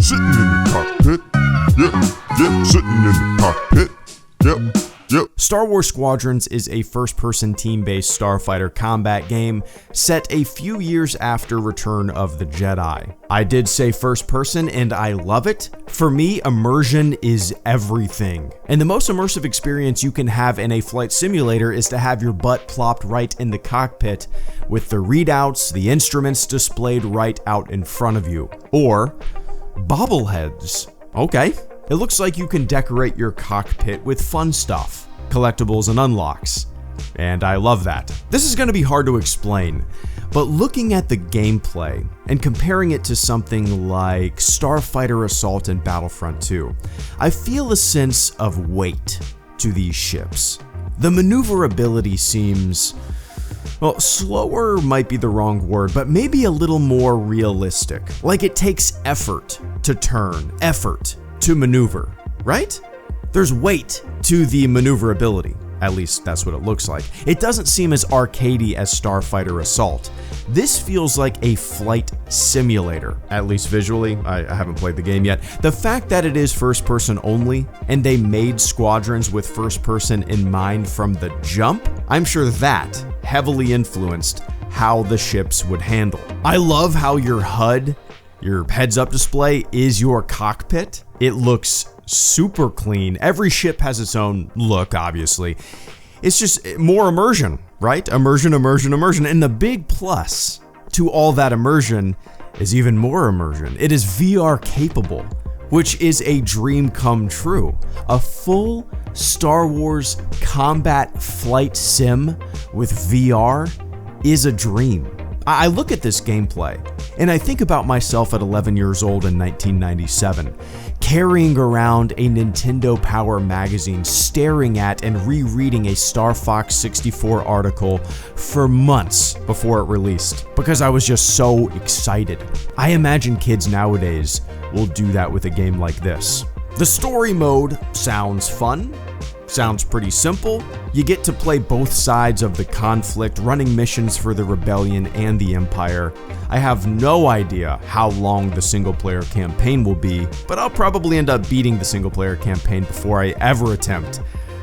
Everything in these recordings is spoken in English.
sitting in the cockpit. Yep, sitting in the cockpit. Yep. Star Wars Squadrons is a first-person team-based starfighter combat game set a few years after Return of the Jedi. I did say first-person, and I love it. For me, immersion is everything. And the most immersive experience you can have in a flight simulator is to have your butt plopped right in the cockpit with the readouts, the instruments displayed right out in front of you. Or bobbleheads. Okay. It looks like you can decorate your cockpit with fun stuff, collectibles and unlocks, and I love that. This is going to be hard to explain, but looking at the gameplay and comparing it to something like Starfighter Assault and Battlefront 2, I feel a sense of weight to these ships. The maneuverability seems, well, slower might be the wrong word, but maybe a little more realistic. Like it takes effort to turn, effort to maneuver, right? There's weight to the maneuverability. At least that's what it looks like. It doesn't seem as arcadey as Starfighter Assault. This feels like a flight simulator, at least visually. I haven't played the game yet. The fact that it is first person only, and they made Squadrons with first person in mind from the jump, I'm sure that heavily influenced how the ships would handle. I love how your HUD, your heads-up display, is your cockpit. It looks super clean. Every ship has its own look, obviously. It's just more immersion, right? Immersion. And the big plus to all that immersion is even more immersion. It is VR capable, which is a dream come true. A full Star Wars combat flight sim with VR is a dream. I look at this gameplay and I think about myself at 11 years old in 1997, carrying around a Nintendo Power magazine, staring at and rereading a Star Fox 64 article for months before it released, because I was just so excited. I imagine kids nowadays will do that with a game like this. The story mode sounds fun. Sounds pretty simple. You get to play both sides of the conflict, running missions for the Rebellion and the Empire. I have no idea how long the single-player campaign will be, but I'll probably end up beating the single-player campaign before I ever attempt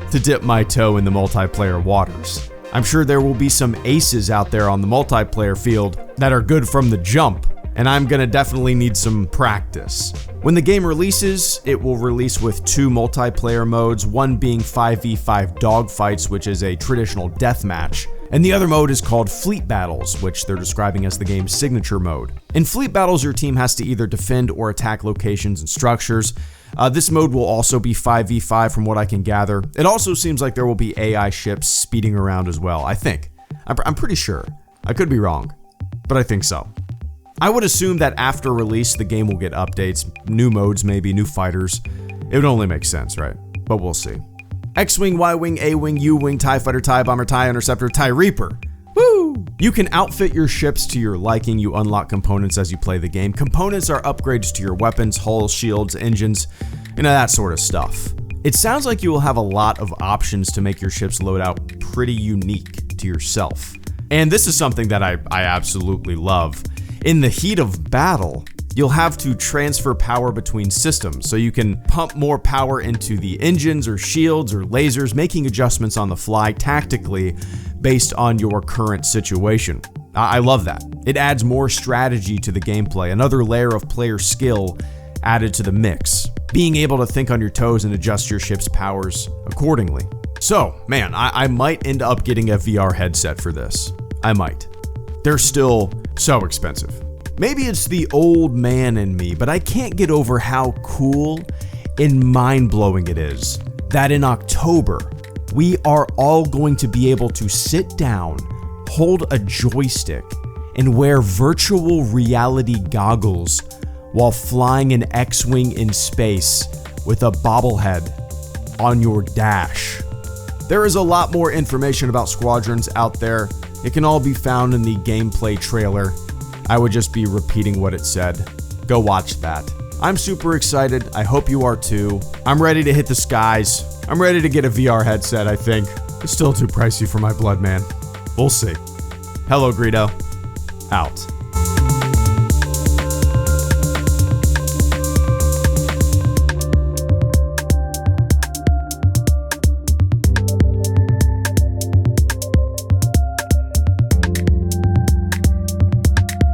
to dip my toe in the multiplayer waters. I'm sure there will be some aces out there on the multiplayer field that are good from the jump, and I'm gonna definitely need some practice. When the game releases, it will release with 2 multiplayer modes, one being 5v5 dogfights, which is a traditional deathmatch, and the other mode is called Fleet Battles, which they're describing as the game's signature mode. In Fleet Battles, your team has to either defend or attack locations and structures. This mode will also be 5v5 from what I can gather. It also seems like there will be AI ships speeding around as well, I think. I'm pretty sure. I could be wrong, but I think so. I would assume that after release, the game will get updates, new modes maybe, new fighters. It would only make sense, right? But we'll see. X-Wing, Y-Wing, A-Wing, U-Wing, TIE Fighter, TIE Bomber, TIE Interceptor, TIE Reaper. Woo! You can outfit your ships to your liking. You unlock components as you play the game. Components are upgrades to your weapons, hulls, shields, engines, that sort of stuff. It sounds like you will have a lot of options to make your ships load out pretty unique to yourself. And this is something that I absolutely love. In the heat of battle, you'll have to transfer power between systems, so you can pump more power into the engines or shields or lasers, making adjustments on the fly tactically based on your current situation. I love that. It adds more strategy to the gameplay, another layer of player skill added to the mix, being able to think on your toes and adjust your ship's powers accordingly. So, man, I might end up getting a VR headset for this. I might. They're still so expensive. Maybe it's the old man in me, but I can't get over how cool and mind-blowing it is that in October, we are all going to be able to sit down, hold a joystick, and wear virtual reality goggles while flying an X-Wing in space with a bobblehead on your dash. There is a lot more information about Squadrons out there. It can all be found in the gameplay trailer. I would just be repeating what it said. Go watch that. I'm super excited. I hope you are too. I'm ready to hit the skies. I'm ready to get a VR headset, I think. It's still too pricey for my blood, man. We'll see. Hello, Greedo. Out.